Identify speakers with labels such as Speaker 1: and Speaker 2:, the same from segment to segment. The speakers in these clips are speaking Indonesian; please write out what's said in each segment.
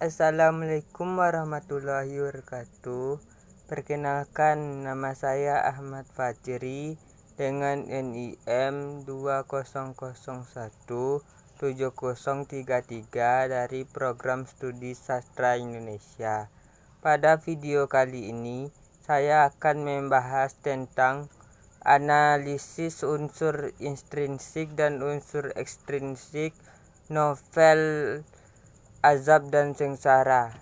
Speaker 1: Assalamualaikum warahmatullahi wabarakatuh. Perkenalkan, nama saya Ahmad Fajri dengan NIM 20017033 dari Program Studi Sastra Indonesia. Pada video kali ini, saya akan membahas tentang analisis unsur intrinsik dan unsur ekstrinsik novel Azab dan Sengsara.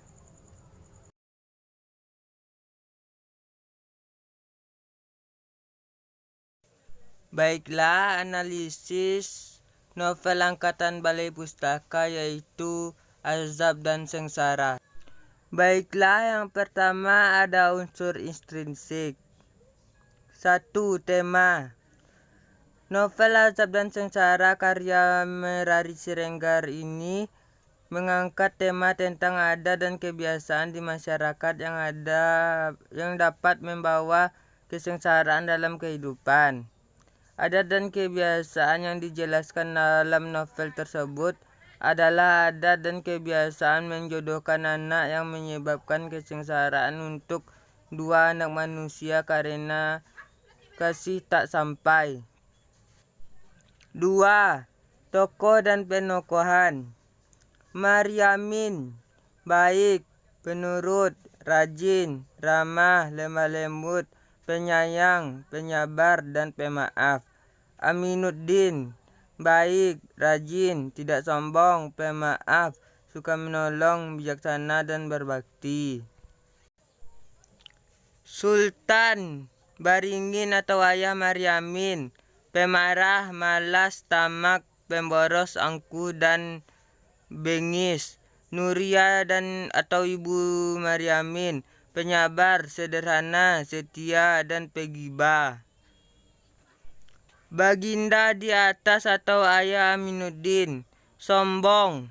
Speaker 1: Baiklah, analisis novel angkatan Balai Pustaka yaitu Azab dan Sengsara. Baiklah, yang pertama ada unsur intrinsik. 1. Tema. Novel Azab dan Sengsara karya Merari Siregar ini mengangkat tema tentang adat dan kebiasaan di masyarakat yang dapat membawa kesengsaraan dalam kehidupan. Adat dan kebiasaan yang dijelaskan dalam novel tersebut adalah adat dan kebiasaan menjodohkan anak yang menyebabkan kesengsaraan untuk dua anak manusia karena kasih tak sampai. 2. Tokoh dan penokohan. Maryamin, baik, penurut, rajin, ramah, lemah lembut, penyayang, penyabar, dan pemaaf. Aminuddin, baik, rajin, tidak sombong, pemaaf, suka menolong, bijaksana, dan berbakti. Sultan, Baringin atau ayah Maryamin, pemarah, malas, tamak, pemboros, angkuh, dan bengis. Nuria atau ibu Maryamin, penyabar, sederhana, setia, dan pegibah. Baginda di atas atau ayah Aminuddin, sombong.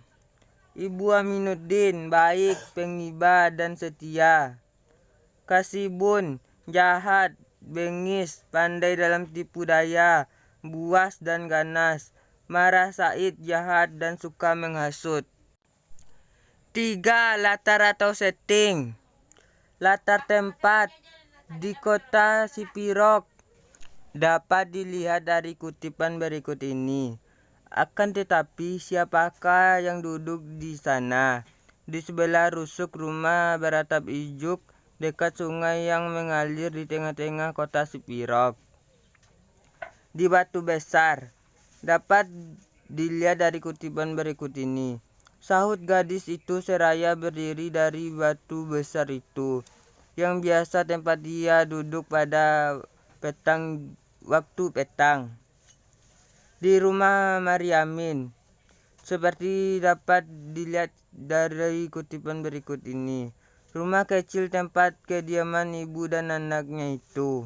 Speaker 1: Ibu Aminuddin, baik, pengibah, dan setia. Kasibun, jahat, bengis, pandai dalam tipu daya, buas dan ganas. Marah Said, jahat, dan suka menghasut. 3. Latar atau setting. Latar tempat di kota Sipirok dapat dilihat dari kutipan berikut ini. Akan tetapi, siapakah yang duduk di sana? Di sebelah rusuk rumah beratap ijuk, dekat sungai yang mengalir di tengah-tengah kota Sipirok. Di Batu Besar dapat dilihat dari kutipan berikut ini. Sahut gadis itu seraya berdiri dari batu besar itu, yang biasa tempat dia duduk pada waktu petang. Di rumah Maryamin, seperti dapat dilihat dari kutipan berikut ini. Rumah kecil tempat kediaman ibu dan anaknya itu.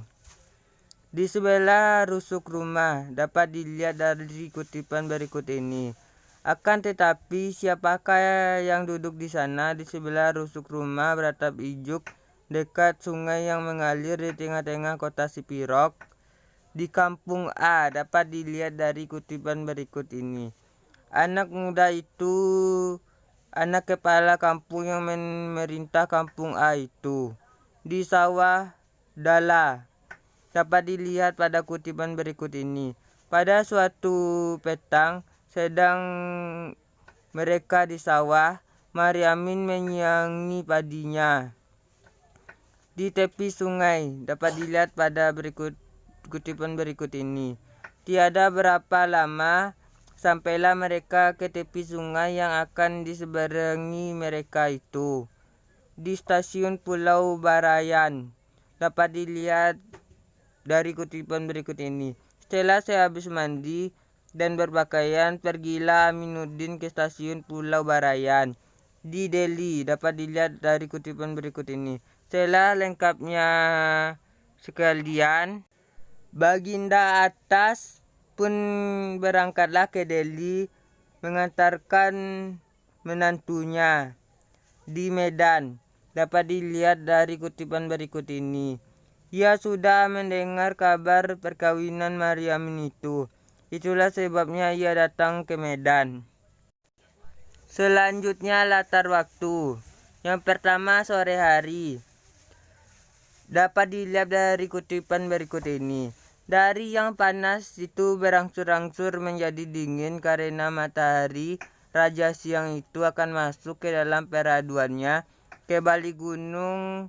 Speaker 1: Di sebelah rusuk rumah dapat dilihat dari kutipan berikut ini. Akan tetapi, siapakah yang duduk di sana di sebelah rusuk rumah beratap ijuk dekat sungai yang mengalir di tengah-tengah kota Sipirok? Di kampung A dapat dilihat dari kutipan berikut ini. Anak muda itu anak kepala kampung yang memerintah kampung A itu. Di sawah Dala dapat dilihat pada kutipan berikut ini. Pada suatu petang, sedang mereka di sawah, Maryamin menyiangi padinya. Di tepi sungai dapat dilihat pada kutipan berikut ini. Tiada berapa lama, sampailah mereka ke tepi sungai yang akan diseberangi mereka itu. Di stasiun Pulau Barayan dapat dilihat dari kutipan berikut ini. Setelah saya habis mandi dan berpakaian, pergilah Aminuddin ke stasiun Pulau Barayan. Di Delhi dapat dilihat dari kutipan berikut ini. Setelah lengkapnya sekalian, Baginda atas pun berangkatlah ke Delhi mengantarkan menantunya. Di Medan dapat dilihat dari kutipan berikut ini. Ia sudah mendengar kabar perkawinan Maryamin itu. Itulah sebabnya ia datang ke Medan. Selanjutnya latar waktu. Yang pertama sore hari. Dapat dilihat dari kutipan berikut ini. Dari yang panas itu berangsur-angsur menjadi dingin karena matahari raja siang itu akan masuk ke dalam peraduannya ke balik Gunung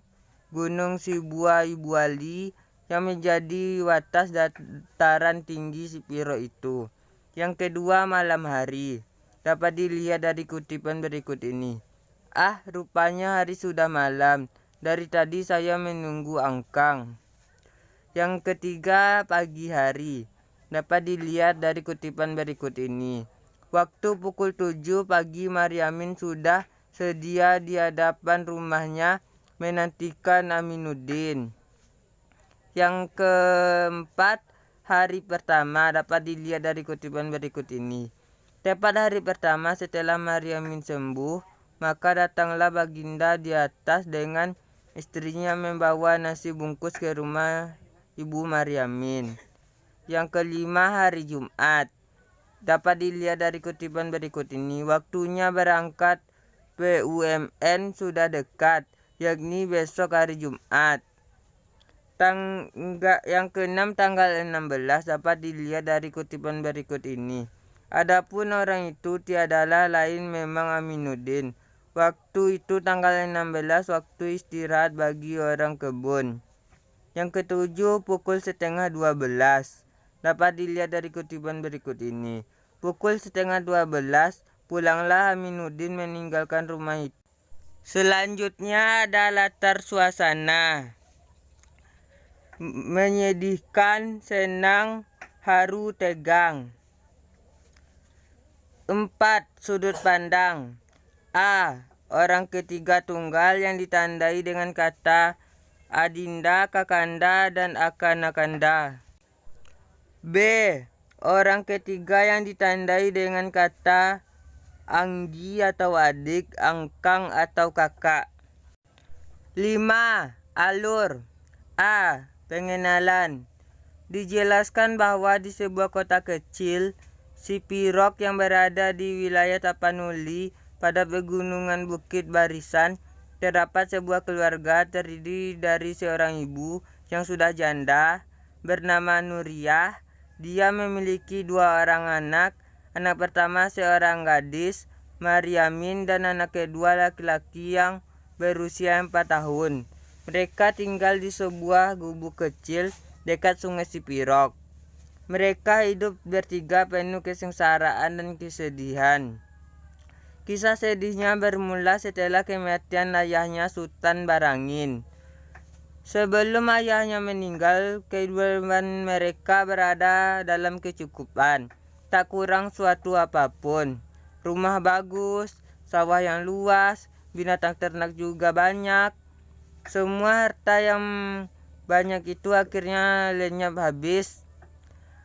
Speaker 1: Sibua Ibuali yang menjadi watas dataran tinggi Sipiro itu. Yang kedua malam hari. Dapat dilihat dari kutipan berikut ini. Rupanya hari sudah malam. Dari tadi saya menunggu angkang. Yang ketiga pagi hari. Dapat dilihat dari kutipan berikut ini. Waktu pukul 7 pagi Maryamin sudah sedia di hadapan rumahnya menantikan Aminuddin. Yang keempat hari pertama. Dapat dilihat dari kutipan berikut ini. Tepat hari pertama setelah Maryamin sembuh, maka datanglah Baginda di atas dengan istrinya membawa nasi bungkus ke rumah Ibu Maryamin. Yang kelima hari Jumat. Dapat dilihat dari kutipan berikut ini. Waktunya berangkat PUMN sudah dekat, yakni besok hari Jumat. Yang keenam tanggal 16 dapat dilihat dari kutipan berikut ini. Adapun orang itu tiadalah lain memang Aminuddin. Waktu itu tanggal 16 waktu istirahat bagi orang kebun. Yang ketujuh pukul 11:30. Dapat dilihat dari kutipan berikut ini. Pukul 11:30 pulanglah Aminuddin meninggalkan rumah itu. Selanjutnya ada latar suasana. Menyedihkan, senang, haru, tegang. 4. Sudut pandang. Orang ketiga tunggal yang ditandai dengan kata Adinda, Kakanda, dan Akanakanda. B. Orang ketiga yang ditandai dengan kata Anggi atau adik, Angkang atau kakak. 5. Alur. Pengenalan. Dijelaskan bahwa di sebuah kota kecil Sipirok yang berada di wilayah Tapanuli pada pegunungan Bukit Barisan, terdapat sebuah keluarga terdiri dari seorang ibu yang sudah janda bernama Nuriyah. Dia memiliki 2 orang anak. Anak pertama seorang gadis, Maryamin, dan anak kedua laki-laki yang berusia 4 tahun. Mereka tinggal di sebuah gubuk kecil dekat sungai Sipirok. Mereka hidup bertiga penuh kesengsaraan dan kesedihan. Kisah sedihnya bermula setelah kematian ayahnya Sultan Barangin. Sebelum ayahnya meninggal, kehidupan mereka berada dalam kecukupan. Tak kurang suatu apapun. Rumah bagus, sawah yang luas, binatang ternak juga banyak. Semua harta yang banyak itu akhirnya lenyap habis.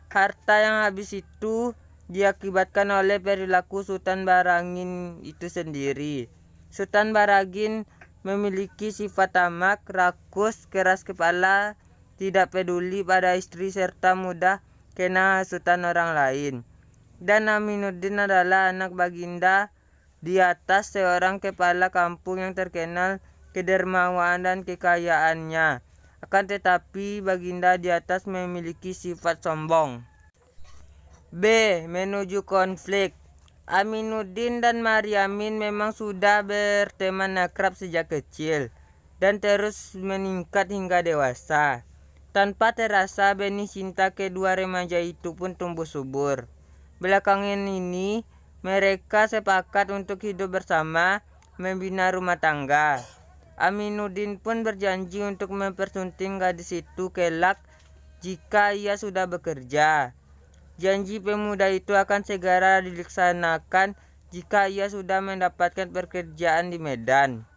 Speaker 1: Harta yang habis itu diakibatkan oleh perilaku Sultan Barangin itu sendiri. Sultan Barangin memiliki sifat tamak, rakus, keras kepala, tidak peduli pada istri serta mudah kena hasutan orang lain. Dan Aminuddin adalah anak Baginda di atas, seorang kepala kampung yang terkenal kedermawanan dan kekayaannya. Akan tetapi Baginda di atas memiliki sifat sombong. B. Menuju konflik. Aminuddin dan Maryamin memang sudah berteman akrab sejak kecil dan terus meningkat hingga dewasa. Tanpa terasa benih cinta kedua remaja itu pun tumbuh subur. Belakangan ini mereka sepakat untuk hidup bersama, membina rumah tangga. Aminuddin pun berjanji untuk mempersunting gadis itu kelak jika ia sudah bekerja. Janji pemuda itu akan segera dilaksanakan jika ia sudah mendapatkan pekerjaan di Medan.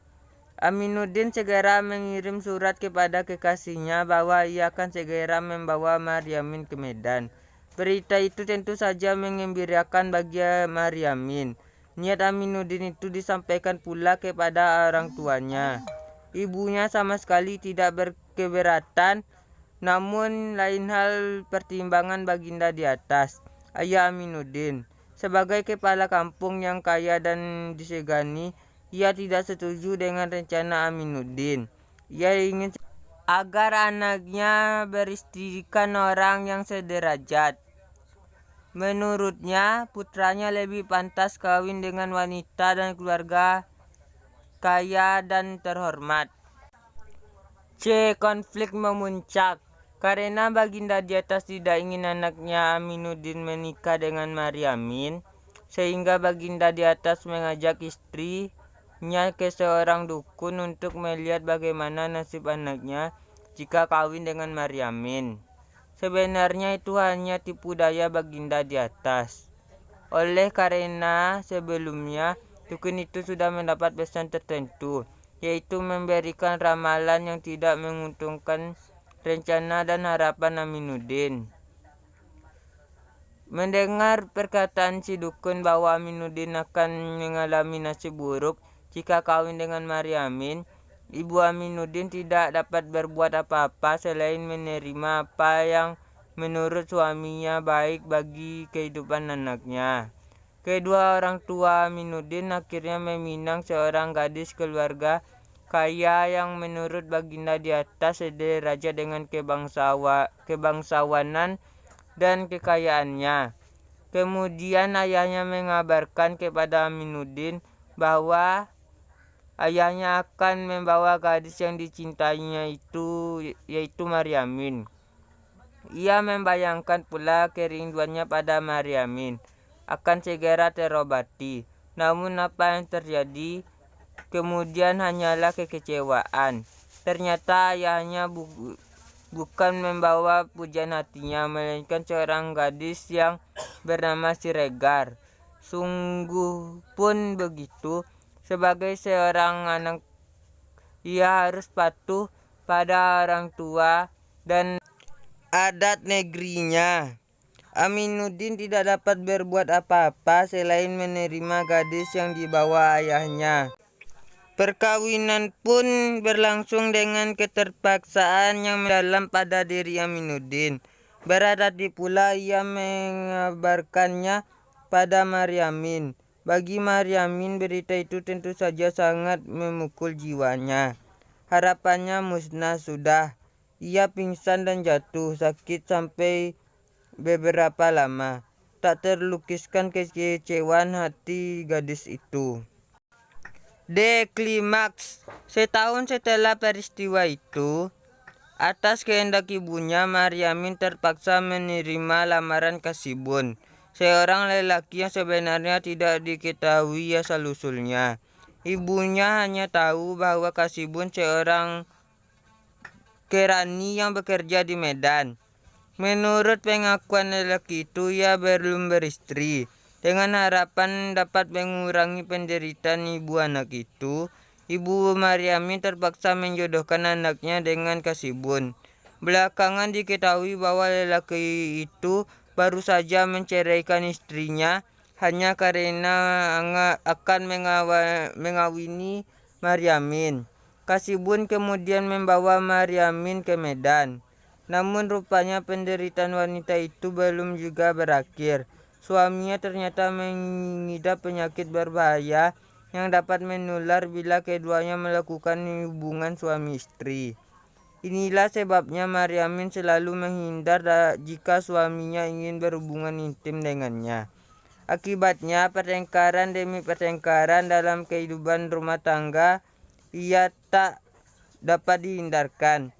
Speaker 1: Aminuddin segera mengirim surat kepada kekasihnya bahwa ia akan segera membawa Maryamin ke Medan. Berita itu tentu saja menggembirakan bagi Maryamin. Niat Aminuddin itu disampaikan pula kepada orang tuanya. Ibunya sama sekali tidak berkeberatan, namun lain hal pertimbangan Baginda di atas, ayah Aminuddin. Sebagai kepala kampung yang kaya dan disegani, ia tidak setuju dengan rencana Aminuddin. Ia ingin agar anaknya beristrikan orang yang sederajat. Menurutnya, putranya lebih pantas kawin dengan wanita dan keluarga kaya dan terhormat. C. Konflik memuncak. Karena Baginda di atas tidak ingin anaknya Aminuddin menikah dengan Maryamin, sehingga Baginda di atas mengajak istrinya ke seorang dukun untuk melihat bagaimana nasib anaknya jika kawin dengan Maryamin. Sebenarnya itu hanya tipu daya Baginda di atas. Oleh karena sebelumnya dukun itu sudah mendapat pesan tertentu, yaitu memberikan ramalan yang tidak menguntungkan rencana dan harapan Aminuddin. Mendengar perkataan si dukun bahwa Aminuddin akan mengalami nasib buruk jika kawin dengan Maryamin, ibu Aminuddin tidak dapat berbuat apa-apa selain menerima apa yang menurut suaminya baik bagi kehidupan anaknya. Kedua orang tua Aminuddin akhirnya meminang seorang gadis keluarga kaya yang menurut Baginda di atas sederajat dengan kebangsawanan dan kekayaannya. Kemudian ayahnya mengabarkan kepada Aminuddin bahwa ayahnya akan membawa gadis yang dicintainya itu, yaitu Maryamin. Ia membayangkan pula kerinduannya pada Maryamin akan segera terobati. Namun apa yang terjadi kemudian hanyalah kekecewaan. Ternyata ayahnya bukan membawa pujian hatinya, melainkan seorang gadis yang bernama Siregar. Sungguh pun begitu, sebagai seorang anak ia harus patuh pada orang tua dan adat negerinya. Aminuddin tidak dapat berbuat apa-apa selain menerima gadis yang dibawa ayahnya. Perkawinan pun berlangsung dengan keterpaksaan yang mendalam pada diri Aminuddin. Berhati pula ia mengabarkannya pada Maryamin. Bagi Maryamin, berita itu tentu saja sangat memukul jiwanya. Harapannya musnah sudah. Ia pingsan dan jatuh sakit sampai beberapa lama. Tak terlukiskan kekecewaan hati gadis itu. D. Klimaks. Setahun setelah peristiwa itu, atas kehendak ibunya, Maryamin terpaksa menerima lamaran Kasibun, seorang lelaki yang sebenarnya tidak diketahui asal-usulnya. Ibunya hanya tahu bahwa Kasibun seorang kerani yang bekerja di Medan. Menurut pengakuan lelaki itu, ia belum beristri. Dengan harapan dapat mengurangi penderitaan ibu anak itu, ibu Maryamin terpaksa menjodohkan anaknya dengan Kasibun. Belakangan diketahui bahwa lelaki itu baru saja menceraikan istrinya hanya karena akan mengawini Maryamin. Kasibun kemudian membawa Maryamin ke Medan. Namun rupanya penderitaan wanita itu belum juga berakhir. Suaminya ternyata mengidap penyakit berbahaya yang dapat menular bila keduanya melakukan hubungan suami istri. Inilah sebabnya Maryamin selalu menghindar jika suaminya ingin berhubungan intim dengannya. Akibatnya pertengkaran demi pertengkaran dalam kehidupan rumah tangga ia tak dapat dihindarkan.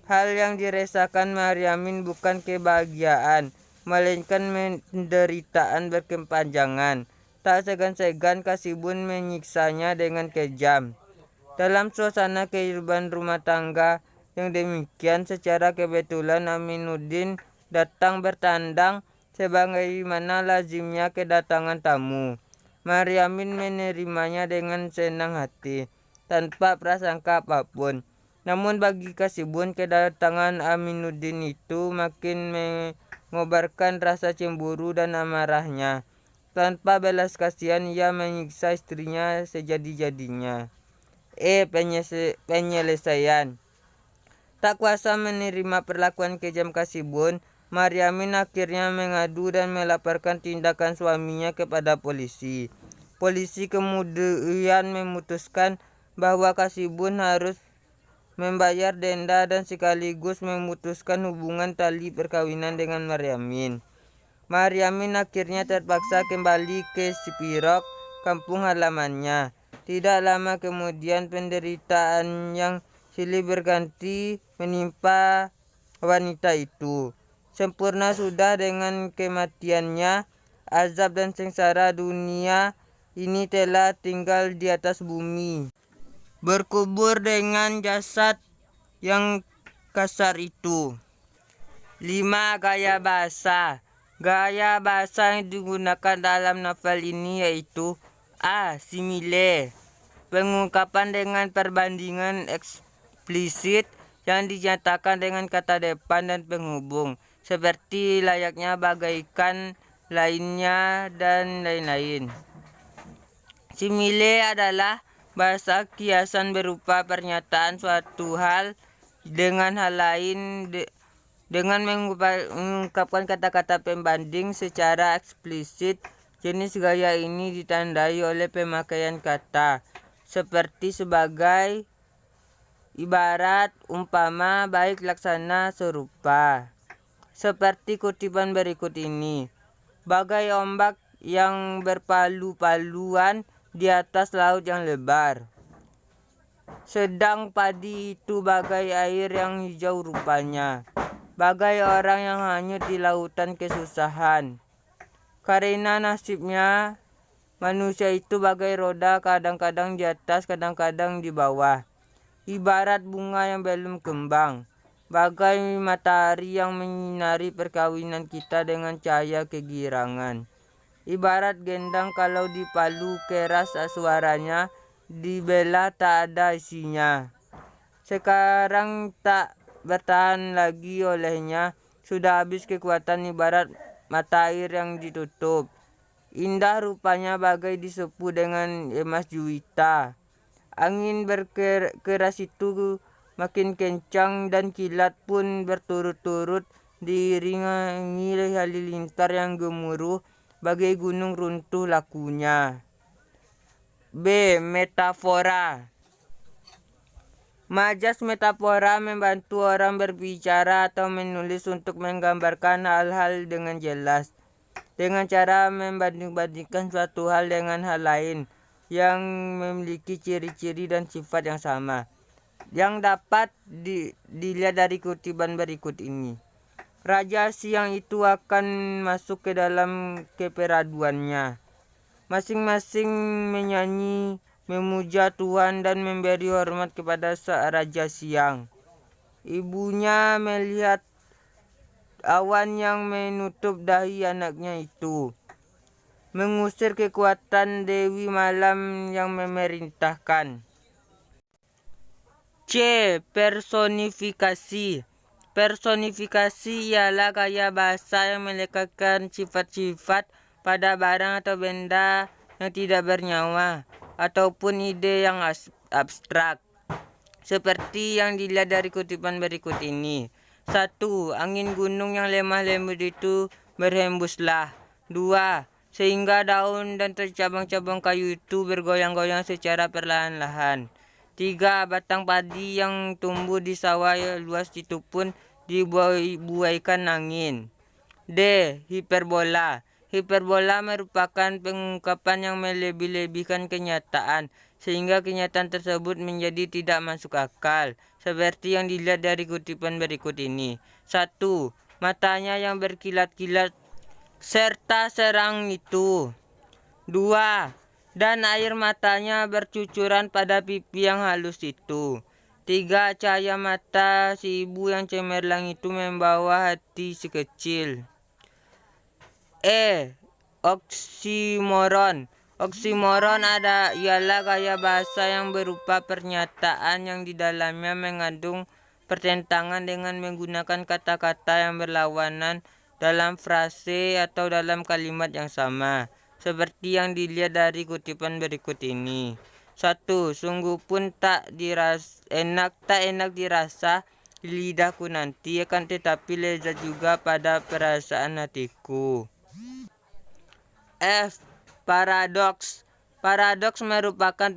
Speaker 1: Hal yang dirasakan Maryamin bukan kebahagiaan, melainkan penderitaan berkepanjangan. Tak segan-segan Kasibun menyiksanya dengan kejam. Dalam suasana kehidupan rumah tangga yang demikian, secara kebetulan Aminuddin datang bertandang sebagaimana lazimnya kedatangan tamu. Maryamin menerimanya dengan senang hati, tanpa prasangka apapun. Namun bagi Kasibun, kedatangan Aminuddin itu makin mengobarkan rasa cemburu dan amarahnya. Tanpa belas kasihan ia menyiksa istrinya sejadi-jadinya. Penyelesaian. Tak kuasa menerima perlakuan kejam Kasibun, Maryamin akhirnya mengadu dan melaporkan tindakan suaminya kepada polisi. Polisi kemudian memutuskan bahwa Kasibun harus membayar denda dan sekaligus memutuskan hubungan tali perkawinan dengan Maryamin. Maryamin akhirnya terpaksa kembali ke Sipirok, kampung halamannya. Tidak lama kemudian penderitaan yang silih berganti menimpa wanita itu. Sempurna sudah dengan kematiannya, azab dan sengsara dunia ini telah tinggal di atas bumi, berkubur dengan jasad yang kasar itu. 5. Gaya bahasa. Gaya bahasa yang digunakan dalam novel ini yaitu A. Simile, pengungkapan dengan perbandingan eksplisit yang dinyatakan dengan kata depan dan penghubung, seperti layaknya, bagaikan, lainnya, dan lain-lain. Simile adalah bahasa kiasan berupa pernyataan suatu hal dengan hal lain dengan mengungkapkan kata-kata pembanding secara eksplisit. Jenis gaya ini ditandai oleh pemakaian kata seperti, sebagai, ibarat, umpama, baik, laksana, serupa. Seperti kutipan berikut ini. Bagai ombak yang berpalu-paluan di atas laut yang lebar, sedang padi itu bagai air yang hijau rupanya, bagai orang yang hanyut di lautan kesusahan. Karena nasibnya manusia itu bagai roda, kadang-kadang di atas, kadang-kadang di bawah. Ibarat bunga yang belum kembang, bagai matahari yang menyinari perkawinan kita dengan cahaya kegirangan. Ibarat gendang kalau dipalu keras suaranya, dibelah tak ada isinya. Sekarang tak bertahan lagi olehnya, sudah habis kekuatan, ibarat mata air yang ditutup. Indah rupanya bagai disepuh dengan emas juwita. Angin berkeras itu makin kencang dan kilat pun berturut-turut diiringi halilintar yang gemuruh bagai gunung runtuh lakunya. B. Metafora. Majas metafora membantu orang berbicara atau menulis untuk menggambarkan hal-hal dengan jelas, dengan cara membanding-bandingkan suatu hal dengan hal lain yang memiliki ciri-ciri dan sifat yang sama, yang dapat dilihat dari kutipan berikut ini. Raja siang itu akan masuk ke dalam keperaduannya. Masing-masing menyanyi, memuja Tuhan dan memberi hormat kepada Raja siang. Ibunya melihat awan yang menutup dahi anaknya itu, mengusir kekuatan Dewi Malam yang memerintahkan. C. Personifikasi. Personifikasi ialah gaya bahasa yang melekatkan sifat-sifat pada barang atau benda yang tidak bernyawa ataupun ide yang abstrak, seperti yang dilihat dari kutipan berikut ini. 1. Angin gunung yang lemah lembut itu berhembuslah. 2. Sehingga daun dan cabang-cabang kayu itu bergoyang-goyang secara perlahan-lahan. 3. Batang padi yang tumbuh di sawah luas itu pun dibuaikan angin. D. Hiperbola. Hiperbola merupakan pengungkapan yang melebih-lebihkan kenyataan, sehingga kenyataan tersebut menjadi tidak masuk akal, seperti yang dilihat dari kutipan berikut ini. 1. Matanya yang berkilat-kilat serta serang itu. 2. Dan air matanya bercucuran pada pipi yang halus itu. 3. Cahaya mata si ibu yang cemerlang itu membawa hati sekecil. E. Oksimoron. Oksimoron ialah gaya bahasa yang berupa pernyataan yang di dalamnya mengandung pertentangan dengan menggunakan kata-kata yang berlawanan dalam frase atau dalam kalimat yang sama, seperti yang dilihat dari kutipan berikut ini. 1. Sungguh pun tak enak dirasa di lidahku nanti, akan tetapi lezat juga pada perasaan hatiku. F. Paradoks. Paradoks merupakan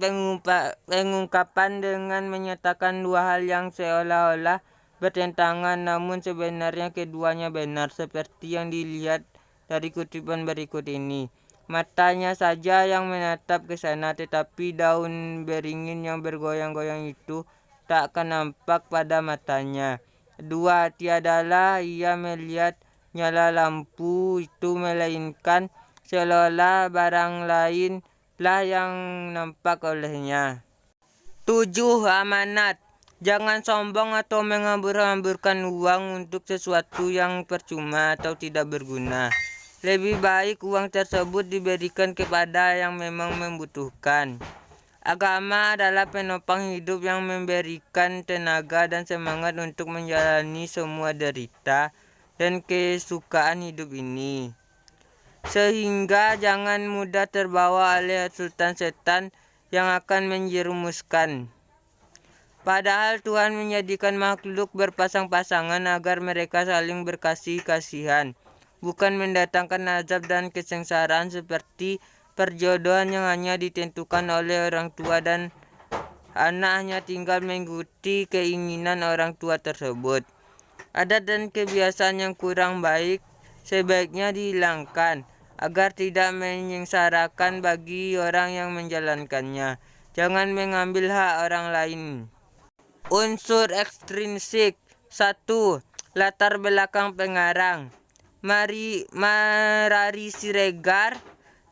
Speaker 1: pengungkapan dengan menyatakan dua hal yang seolah-olah bertentangan, namun sebenarnya keduanya benar, seperti yang dilihat dari kutipan berikut ini. Matanya saja yang menatap ke sana, tetapi daun beringin yang bergoyang-goyang itu tak akan nampak pada matanya. Dua, tiadalah ia melihat nyala lampu itu, melainkan seolah-olah barang lain lah yang nampak olehnya. 7. Amanat. Jangan sombong atau menghambur-hamburkan uang untuk sesuatu yang percuma atau tidak berguna. Lebih baik uang tersebut diberikan kepada yang memang membutuhkan. Agama adalah penopang hidup yang memberikan tenaga dan semangat untuk menjalani semua derita dan kesukaan hidup ini. Sehingga jangan mudah terbawa oleh hasutan setan yang akan menjerumuskan. Padahal Tuhan menjadikan makhluk berpasang-pasangan agar mereka saling berkasih-kasihan, bukan mendatangkan azab dan kesengsaraan seperti perjodohan yang hanya ditentukan oleh orang tua dan anak hanya tinggal mengikuti keinginan orang tua tersebut. Adat dan kebiasaan yang kurang baik sebaiknya dihilangkan agar tidak menyengsarakan bagi orang yang menjalankannya. Jangan mengambil hak orang lain. Unsur ekstrinsik. 1. Latar belakang pengarang. Marari Siregar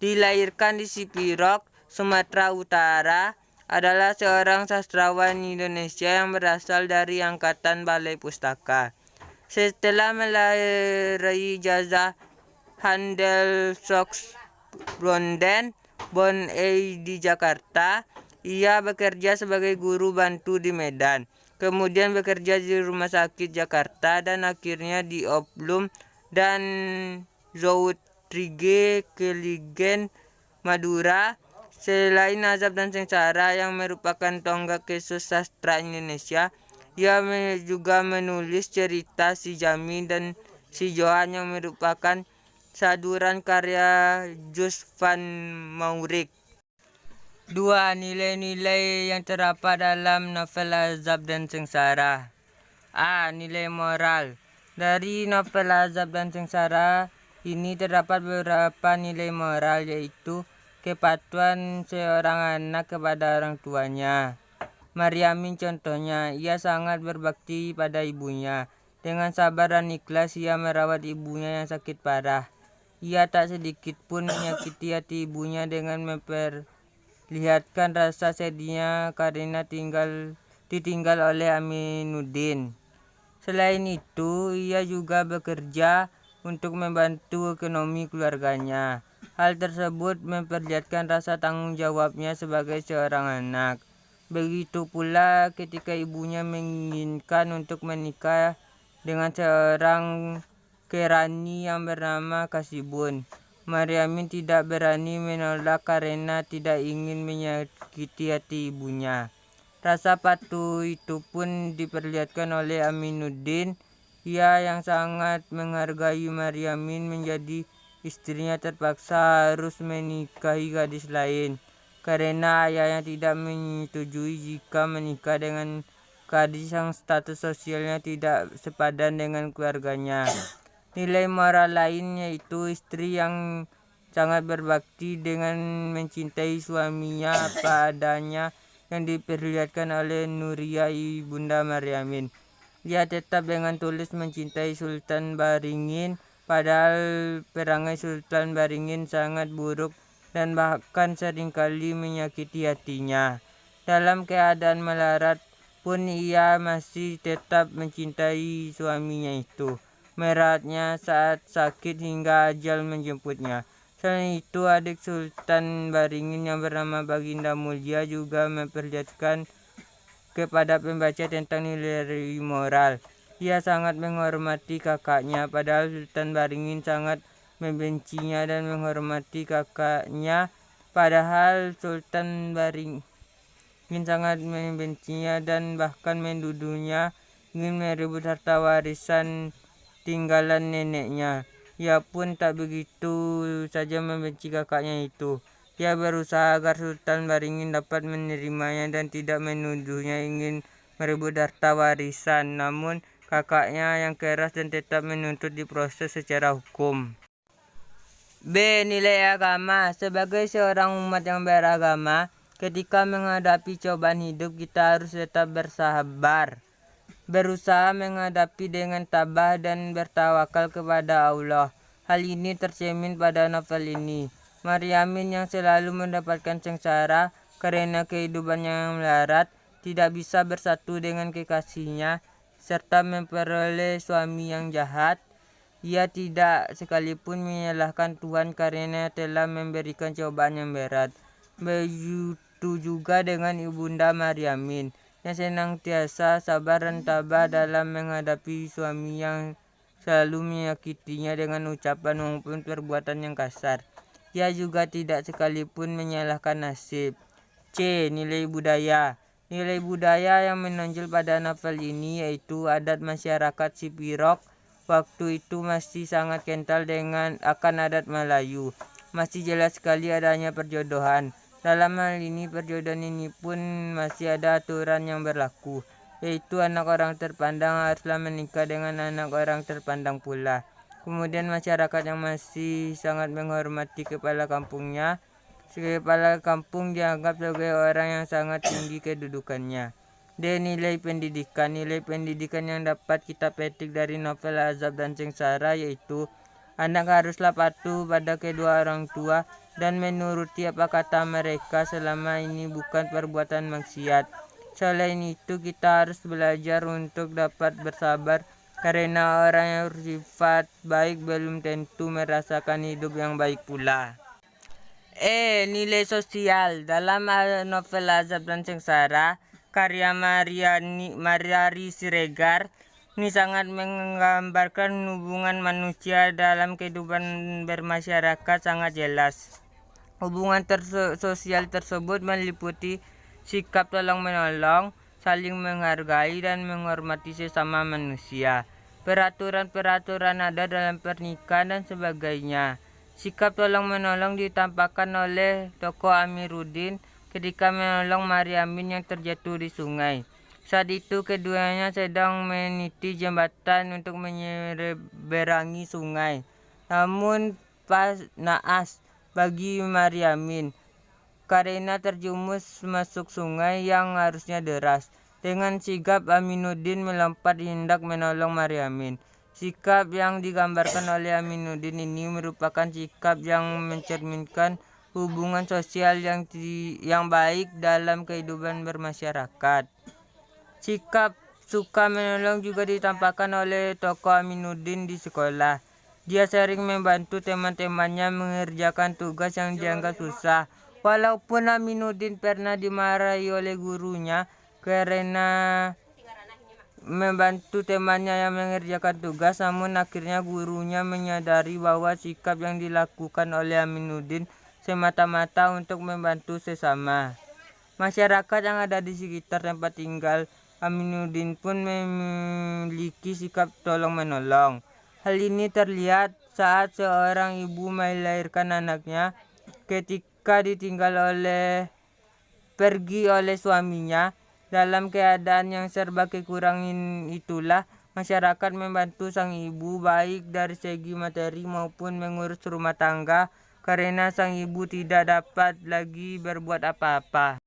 Speaker 1: dilahirkan di Sipirok, Sumatera Utara, adalah seorang sastrawan Indonesia yang berasal dari angkatan Balai Pustaka. Setelah meraih ijazah Handelsblaunden Bon di Jakarta, ia bekerja sebagai guru bantu di Medan, kemudian bekerja di Rumah Sakit Jakarta, dan akhirnya di Oblum dan Zoutrige Keligen, Madura. Selain azab dan sengsara yang merupakan tonggak kesus sastra Indonesia, ia juga menulis cerita Si Jami dan Si Johan yang merupakan saduran karya Jus van Maurik. 2. Nilai-nilai yang terdapat dalam novel Azab dan Sengsara. A. Nilai moral. Dari novel Azab dan Sengsara ini terdapat beberapa nilai moral, yaitu kepatuhan seorang anak kepada orang tuanya. Maryamin contohnya, ia sangat berbakti pada ibunya. Dengan sabar dan ikhlas ia merawat ibunya yang sakit parah. Ia tak sedikit pun menyakiti hati ibunya dengan memperlihatkan rasa sedihnya karena ditinggal oleh Aminuddin. Selain itu, ia juga bekerja untuk membantu ekonomi keluarganya. Hal tersebut memperlihatkan rasa tanggung jawabnya sebagai seorang anak. Begitu pula ketika ibunya menginginkan untuk menikah dengan seorang kerani yang bernama Kasibun, Maryamin tidak berani menolak karena tidak ingin menyakiti hati ibunya. Rasa patuh itu pun diperlihatkan oleh Aminuddin. Ia yang sangat menghargai Maryamin menjadi istrinya terpaksa harus menikahi gadis lain karena ayahnya tidak menyetujui jika menikah dengan gadis yang status sosialnya tidak sepadan dengan keluarganya. Nilai moral lain yaitu istri yang sangat berbakti dengan mencintai suaminya apa adanya yang diperlihatkan oleh Nuria ibunda Maryamin. Ia tetap dengan tulus mencintai Sultan Baringin, padahal perangai Sultan Baringin sangat buruk dan bahkan seringkali menyakiti hatinya. Dalam keadaan melarat pun ia masih tetap mencintai suaminya itu, merawatnya saat sakit hingga ajal menjemputnya. Selain itu, adik Sultan Baringin yang bernama Baginda Mulia juga memperlihatkan kepada pembaca tentang nilai moral. Ia sangat menghormati kakaknya, padahal Sultan Baringin sangat membencinya dan menghormati kakaknya. Padahal Sultan Baringin sangat membencinya dan bahkan menuduhnya ingin merebut harta warisan tinggalan neneknya. Ia pun tak begitu saja membenci kakaknya itu. Ia berusaha agar Sultan Baringin dapat menerimanya dan tidak menuduhnya ingin merebut harta warisan. Namun kakaknya yang keras dan tetap menuntut diproses secara hukum. B. Nilai agama. Sebagai seorang umat yang beragama, ketika menghadapi cobaan hidup kita harus tetap bersabar, berusaha menghadapi dengan tabah dan bertawakal kepada Allah. Hal ini tercermin pada novel ini. Maryamin yang selalu mendapatkan sengsara karena kehidupannya yang melarat, tidak bisa bersatu dengan kekasihnya, serta memperoleh suami yang jahat. Ia tidak sekalipun menyalahkan Tuhan karena telah memberikan cobaan yang berat. Begitu juga dengan Ibunda Maryamin yang senantiasa sabar dan tabah dalam menghadapi suami yang selalu menyakitinya dengan ucapan maupun perbuatan yang kasar. Ia juga tidak sekalipun menyalahkan nasib. C. Nilai budaya. Nilai budaya yang menonjol pada novel ini yaitu adat masyarakat Sipirok waktu itu masih sangat kental dengan akan adat Melayu. Masih jelas sekali adanya perjodohan. Dalam hal ini perjodohan ini pun masih ada aturan yang berlaku, yaitu anak orang terpandang haruslah menikah dengan anak orang terpandang pula. Kemudian masyarakat yang masih sangat menghormati kepala kampungnya. Kepala kampung dianggap sebagai orang yang sangat tinggi kedudukannya. D. Nilai pendidikan. Nilai pendidikan yang dapat kita petik dari novel Azab dan Sengsara yaitu anak haruslah patuh pada kedua orang tua dan menuruti apa kata mereka selama ini bukan perbuatan maksiat. Selain itu kita harus belajar untuk dapat bersabar karena orang yang bersifat baik belum tentu merasakan hidup yang baik pula. Nilai sosial. Dalam novel Azab dan Sengsara, karya Mariari Siregar ini sangat menggambarkan hubungan manusia dalam kehidupan bermasyarakat sangat jelas. Hubungan sosial tersebut meliputi sikap tolong-menolong, saling menghargai dan menghormati sesama manusia, peraturan-peraturan ada dalam pernikahan dan sebagainya. Sikap tolong-menolong ditampakkan oleh tokoh Amiruddin ketika menolong Maryamin yang terjatuh di sungai. Saat itu keduanya sedang meniti jembatan untuk menyeberangi sungai. Namun pas naas bagi Maryamin karena terjumus masuk sungai yang harusnya deras. Dengan sigap Aminuddin melompat hendak menolong Maryamin. Sikap yang digambarkan oleh Aminuddin ini merupakan sikap yang mencerminkan hubungan sosial yang baik dalam kehidupan bermasyarakat. Sikap suka menolong juga ditampakkan oleh tokoh Aminuddin di sekolah. Dia sering membantu teman-temannya mengerjakan tugas yang dianggap susah. Walaupun Aminuddin pernah dimarahi oleh gurunya karena membantu temannya yang mengerjakan tugas, namun akhirnya gurunya menyadari bahwa sikap yang dilakukan oleh Aminuddin semata-mata untuk membantu sesama. Masyarakat yang ada di sekitar tempat tinggal Aminuddin pun memiliki sikap tolong-menolong. Hal ini terlihat saat seorang ibu melahirkan anaknya ketika ditinggal pergi oleh suaminya. Dalam keadaan yang serba kekurangan itulah masyarakat membantu sang ibu baik dari segi materi maupun mengurus rumah tangga karena sang ibu tidak dapat lagi berbuat apa-apa.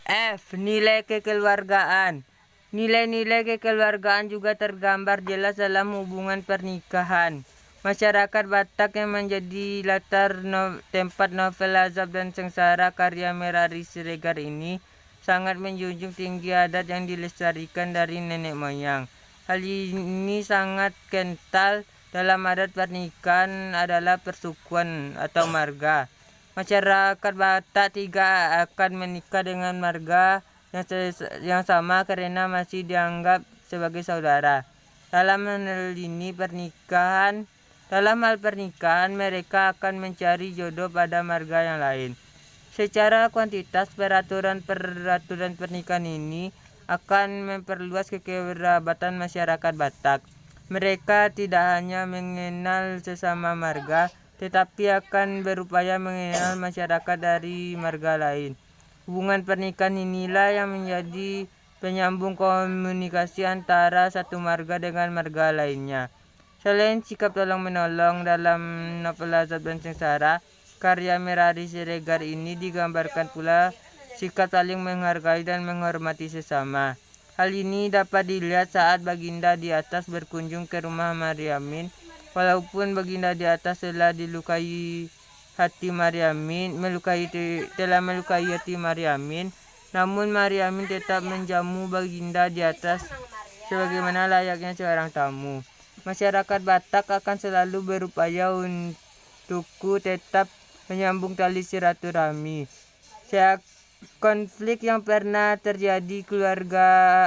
Speaker 1: F. Nilai kekeluargaan. Nilai-nilai kekeluargaan juga tergambar jelas dalam hubungan pernikahan. Masyarakat Batak yang menjadi latar tempat novel Azab dan Sengsara karya Mariari Siregar ini sangat menjunjung tinggi adat yang dilestarikan dari nenek moyang. Hal ini sangat kental dalam adat pernikahan adalah persukuan atau marga. Masyarakat Batak tidak akan menikah dengan marga yang sama karena masih dianggap sebagai saudara. Dalam hal pernikahan mereka akan mencari jodoh pada marga yang lain. Secara kuantitas peraturan pernikahan ini akan memperluas kekerabatan masyarakat Batak. Mereka tidak hanya mengenal sesama marga, tetapi akan berupaya mengenal masyarakat dari marga lain. Hubungan pernikahan inilah yang menjadi penyambung komunikasi antara satu marga dengan marga lainnya. Selain sikap tolong-menolong dalam novel Azab dan Sengsara, karya Merari Siregar ini digambarkan pula sikap saling menghargai dan menghormati sesama. Hal ini dapat dilihat saat Baginda di atas berkunjung ke rumah Mariamin. Walaupun Baginda di atas telah dilukai hati Mariamin, telah melukai hati Mariamin, namun Mariamin tetap menjamu Baginda di atas sebagaimana layaknya seorang tamu. Masyarakat Batak akan selalu berupaya untukku tetap menyambung tali silaturahmi. Konflik yang pernah terjadi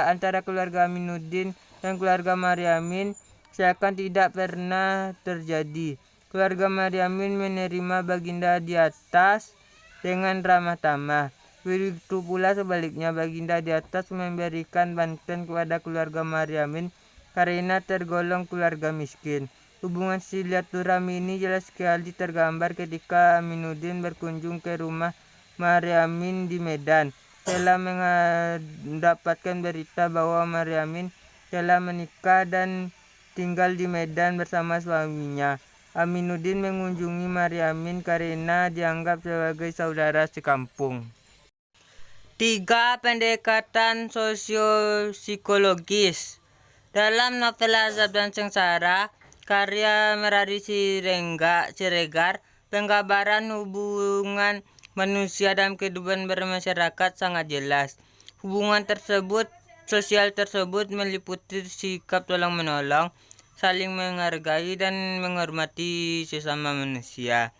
Speaker 1: antara keluarga Aminuddin dan keluarga Mariamin seakan tidak pernah terjadi. Keluarga Mariamin menerima Baginda di atas dengan ramah tamah. Begitu pula sebaliknya, Baginda di atas memberikan bantuan kepada keluarga Mariamin karena tergolong keluarga miskin. Hubungan silaturahmi ini jelas sekali tergambar ketika Aminuddin berkunjung ke rumah Mariamin di Medan. Telah mendapatkan berita bahwa Mariamin telah menikah dan tinggal di Medan bersama suaminya. Aminuddin mengunjungi Mariamin karena dianggap sebagai saudara sekampung. 3. Pendekatan sosio-psikologis. Dalam novel Azab dan Sengsara, karya Merari Siregar, penggambaran hubungan manusia dalam kehidupan bermasyarakat sangat jelas. Hubungan sosial tersebut meliputi sikap tolong-menolong, saling menghargai dan menghormati sesama manusia,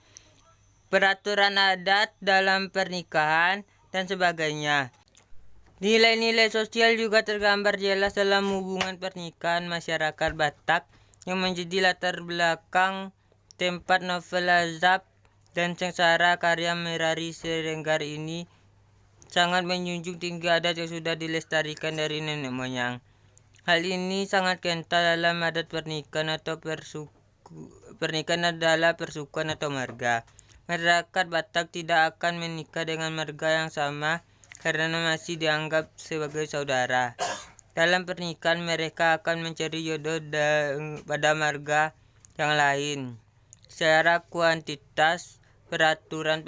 Speaker 1: peraturan adat dalam pernikahan, dan sebagainya. Nilai-nilai sosial juga tergambar jelas dalam hubungan pernikahan masyarakat Batak yang menjadi latar belakang tempat novel Azab dan Sengsara karya Merari Siregar ini sangat menjunjung tinggi adat yang sudah dilestarikan dari nenek moyang. Hal ini sangat kental dalam adat pernikahan adalah persukuan atau marga. Masyarakat Batak tidak akan menikah dengan marga yang sama karena masih dianggap sebagai saudara. Dalam pernikahan mereka akan mencari jodoh pada marga yang lain. Secara kuantitas, peraturan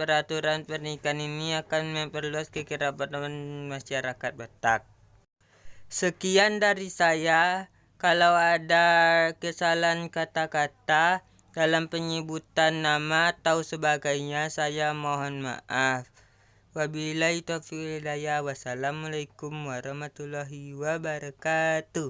Speaker 1: pernikahan ini akan memperluas kekerabatan masyarakat Batak. Sekian dari saya. Kalau ada kesalahan kata-kata dalam penyebutan nama atau sebagainya, saya mohon maaf. Wabillahi taufiq wal hidayah. Wassalamualaikum warahmatullahi wabarakatuh.